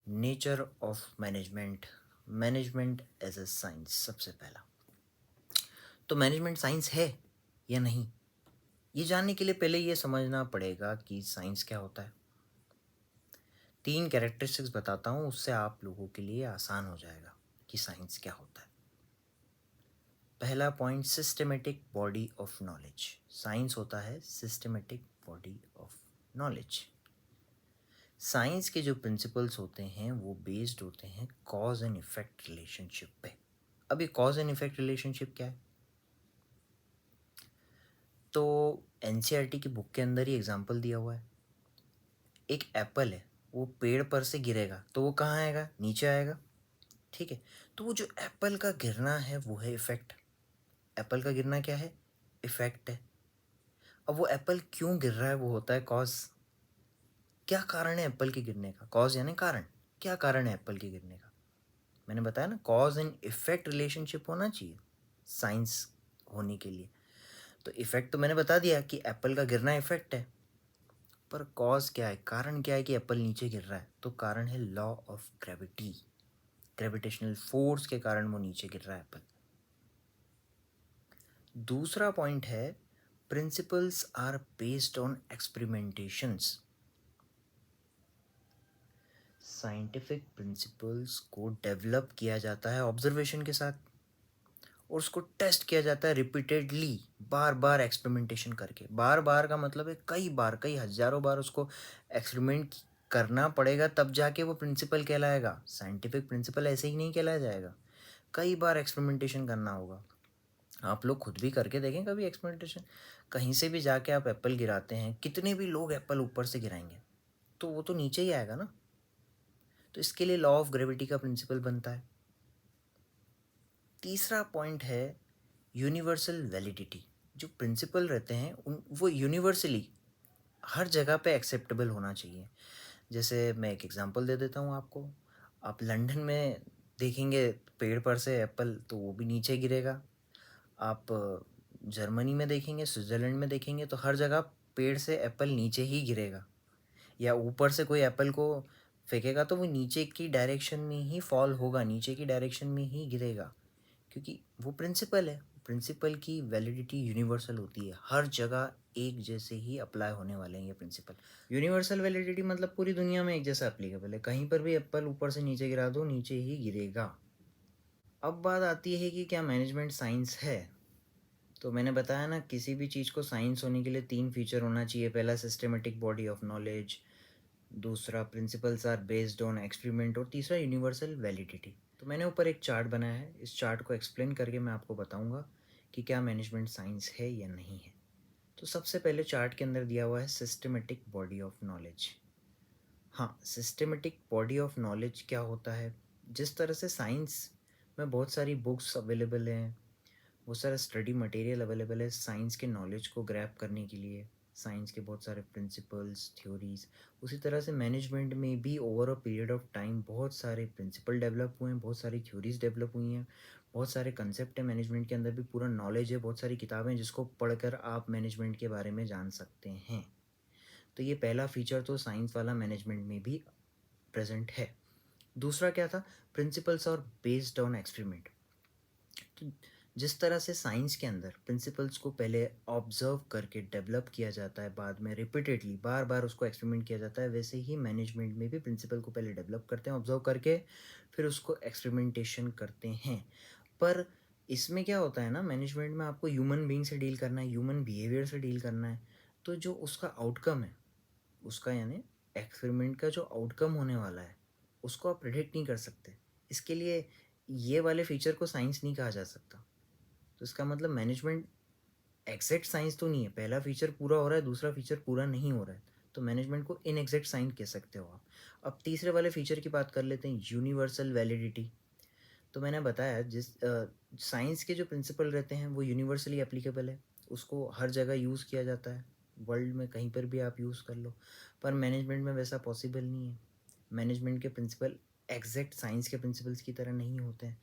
Nature of management, management as a science. सबसे पहला तो मैनेजमेंट साइंस है या नहीं, ये जानने के लिए पहले ये समझना पड़ेगा कि साइंस क्या होता है। 3 कैरेक्टरिस्टिक्स बताता हूँ, उससे आप लोगों के लिए आसान हो जाएगा कि साइंस क्या होता है। पहला point, systematic body of knowledge. Science होता है systematic body of knowledge. Science के जो प्रिंसिपल्स होते हैं वो बेस्ड होते हैं कॉज एंड इफेक्ट रिलेशनशिप पे। अब ये कॉज एंड इफेक्ट रिलेशनशिप क्या है? तो एनसीईआरटी की बुक के अंदर ही एग्जांपल दिया हुआ है। एक एप्पल है, वो पेड़ पर से गिरेगा तो वो कहाँ आएगा? नीचे आएगा। ठीक है, तो वो जो एप्पल का गिरना है वो है इफेक्ट। एप्पल का गिरना क्या है? इफेक्ट है। अब वो एप्पल क्यों गिर रहा है वो होता है कॉज। क्या कारण है एप्पल के गिरने का? कॉज यानी कारण। क्या कारण है एप्पल के गिरने का? मैंने बताया ना, कॉज एंड इफेक्ट रिलेशनशिप होना चाहिए साइंस होने के लिए। तो इफेक्ट तो मैंने बता दिया कि एप्पल का गिरना इफेक्ट है, पर कॉज क्या है, कारण क्या है कि एप्पल नीचे गिर रहा है? तो कारण है law of gravity. Gravitational force के कारण वो नीचे गिर रहा है एप्पल। दूसरा पॉइंट है, principles are based on experimentations. Scientific principles को डेवलप किया जाता है ऑब्जर्वेशन के साथ, और उसको टेस्ट किया जाता है रिपीटेडली, बार बार एक्सपेरिमेंटेशन करके। बार बार का मतलब है कई बार, कई हजारों बार उसको एक्सपेरिमेंट करना पड़ेगा, तब जाके वो प्रिंसिपल कहलाएगा। साइंटिफिक प्रिंसिपल ऐसे ही नहीं कहलाया जाएगा, कई बार एक्सपेरिमेंटेशन करना होगा। आप लोग खुद भी करके देखें कभी एक्सपेरिमेंटेशन। कहीं से भी जाके आप एप्पल गिराते हैं, कितने भी लोग एप्पल ऊपर से गिराएंगे तो वो तो नीचे ही आएगा ना। तो इसके लिए लॉ ऑफ ग्रेविटी का प्रिंसिपल बनता है। तीसरा पॉइंट है यूनिवर्सल वैलिडिटी। जो प्रिंसिपल रहते हैं उन वो यूनिवर्सली हर जगह पे एक्सेप्टेबल होना चाहिए। जैसे मैं एक एग्जांपल दे देता हूँ आपको। आप लंदन में देखेंगे पेड़ पर से एप्पल तो वो भी नीचे गिरेगा। आप जर्मनी में देखेंगे, स्विट्ज़रलैंड में देखेंगे तो हर जगह पेड़ से एप्पल नीचे ही गिरेगा। या ऊपर से कोई एप्पल को फेंकेगा तो वो नीचे की डायरेक्शन में ही फॉल होगा, नीचे की डायरेक्शन में ही गिरेगा, क्योंकि वो प्रिंसिपल है। प्रिंसिपल की वैलिडिटी यूनिवर्सल होती है, हर जगह एक जैसे ही अप्लाई होने वाले हैं ये प्रिंसिपल। यूनिवर्सल वैलिडिटी मतलब पूरी दुनिया में एक जैसा एप्लीकेबल है, कहीं पर भी एप्पल ऊपर से नीचे गिरा दो नीचे ही गिरेगा। अब बात आती है कि क्या मैनेजमेंट साइंस है? तो मैंने बताया ना, किसी भी चीज़ को साइंस होने के लिए 3 फीचर होना चाहिए। पहला सिस्टमेटिक बॉडी ऑफ नॉलेज, दूसरा principles are based on experiment, और तीसरा यूनिवर्सल वैलिडिटी। तो मैंने ऊपर एक चार्ट बनाया है, इस चार्ट को एक्सप्लेन करके मैं आपको बताऊंगा कि क्या मैनेजमेंट साइंस है या नहीं है। तो सबसे पहले चार्ट के अंदर दिया हुआ है सिस्टमेटिक बॉडी ऑफ नॉलेज। हाँ, सिस्टमेटिक बॉडी ऑफ नॉलेज क्या होता है? जिस तरह से साइंस में बहुत सारी बुक्स अवेलेबल हैं, बहुत सारा स्टडी मटेरियल अवेलेबल है साइंस के नॉलेज को ग्रैब करने के लिए, साइंस के बहुत सारे प्रिंसिपल्स, थ्योरीज, उसी तरह से मैनेजमेंट में भी over a period of time बहुत सारे प्रिंसिपल डेवलप हुए हैं, बहुत सारी थ्योरीज डेवलप हुई हैं, बहुत सारे कंसेप्ट हैं मैनेजमेंट के अंदर भी, पूरा नॉलेज है, बहुत सारी किताबें जिसको पढ़कर आप मैनेजमेंट के बारे में जान सकते हैं। तो ये पहला फीचर तो साइंस वाला मैनेजमेंट में भी प्रेजेंट है। दूसरा क्या था? प्रिंसिपल्स और बेस्ड ऑन एक्सपेरिमेंट। तो जिस तरह से साइंस के अंदर प्रिंसिपल्स को पहले ऑब्जर्व करके डेवलप किया जाता है, बाद में रिपीटेडली बार बार उसको एक्सपेरिमेंट किया जाता है, वैसे ही मैनेजमेंट में भी प्रिंसिपल को पहले डेवलप करते हैं ऑब्जर्व करके, फिर उसको एक्सपेरिमेंटेशन करते हैं। पर इसमें क्या होता है ना, मैनेजमेंट में आपको ह्यूमन बीइंग से डील करना है, ह्यूमन बिहेवियर से डील करना है। तो जो उसका आउटकम है, उसका यानी एक्सपेरिमेंट का जो आउटकम होने वाला है, उसको आप प्रिडिक्ट नहीं कर सकते। इसके लिए ये वाले फीचर को साइंस नहीं कहा जा सकता। तो इसका मतलब मैनेजमेंट एग्जैक्ट साइंस तो नहीं है। पहला फीचर पूरा हो रहा है, दूसरा फीचर पूरा नहीं हो रहा है, तो मैनेजमेंट को इनएग्जैक्ट साइंस कह सकते हो आप। अब तीसरे वाले फीचर की बात कर लेते हैं, यूनिवर्सल वैलिडिटी। तो मैंने बताया जिस साइंस के जो प्रिंसिपल रहते हैं वो यूनिवर्सली एप्लीकेबल है, उसको हर जगह यूज़ किया जाता है, वर्ल्ड में कहीं पर भी आप यूज़ कर लो। पर मैनेजमेंट में वैसा पॉसिबल नहीं है। मैनेजमेंट के प्रिंसिपल एग्जैक्ट साइंस के प्रिंसिपल्स की तरह नहीं होते हैं,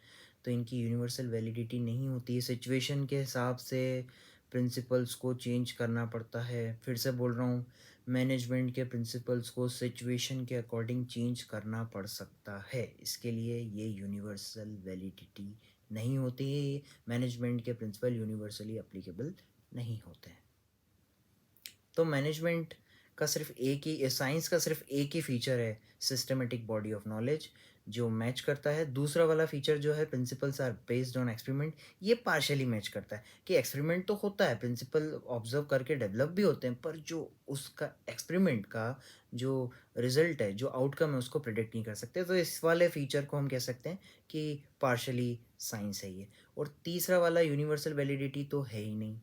तो इनकी यूनिवर्सल वैलिडिटी नहीं होती है। सिचुएशन के हिसाब से प्रिंसिपल्स को चेंज करना पड़ता है। फिर से बोल रहा हूँ, मैनेजमेंट के प्रिंसिपल्स को सिचुएशन के अकॉर्डिंग चेंज करना पड़ सकता है। इसके लिए ये यूनिवर्सल वैलिडिटी नहीं होती है, ये मैनेजमेंट के प्रिंसिपल यूनिवर्सली एप्लीकेबल नहीं होते हैं। तो मैनेजमेंट का सिर्फ एक ही, साइंस का सिर्फ एक ही फीचर है, सिस्टमेटिक बॉडी ऑफ नॉलेज, जो मैच करता है। दूसरा वाला फीचर जो है, principles are based on experiment, ये पार्शियली मैच करता है कि एक्सपेरिमेंट तो होता है, प्रिंसिपल ऑब्जर्व करके डेवलप भी होते हैं, पर जो उसका एक्सपेरिमेंट का जो रिजल्ट है, जो आउटकम है, उसको प्रिडिक्ट नहीं कर सकते। तो इस वाले फीचर को हम कह सकते हैं कि पार्शियली साइंस है ये। और तीसरा वाला यूनिवर्सल वैलिडिटी तो है ही नहीं।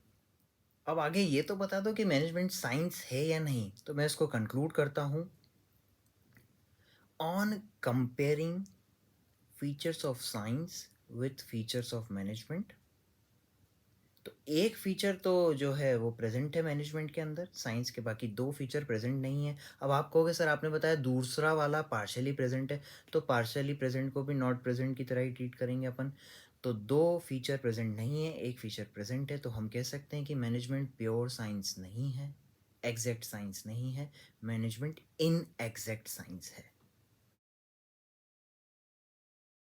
अब आगे ये तो बता दो कि मैनेजमेंट साइंस है या नहीं, तो मैं इसको कंक्लूड करता हूँ। On comparing features of science with features of management, तो एक फीचर तो जो है वो प्रेजेंट है मैनेजमेंट के अंदर, साइंस के बाकी दो फीचर प्रेजेंट नहीं है। अब आप कहोगे सर आपने बताया दूसरा वाला पार्शियली प्रेजेंट है, तो पार्शियली प्रेजेंट को भी नॉट प्रेजेंट की तरह ही ट्रीट करेंगे अपन। तो दो फीचर प्रेजेंट नहीं है, एक फीचर प्रेजेंट है, तो हम कह सकते हैं कि मैनेजमेंट प्योर साइंस नहीं है, एग्जैक्ट साइंस नहीं है, मैनेजमेंट इन एग्जैक्ट साइंस है।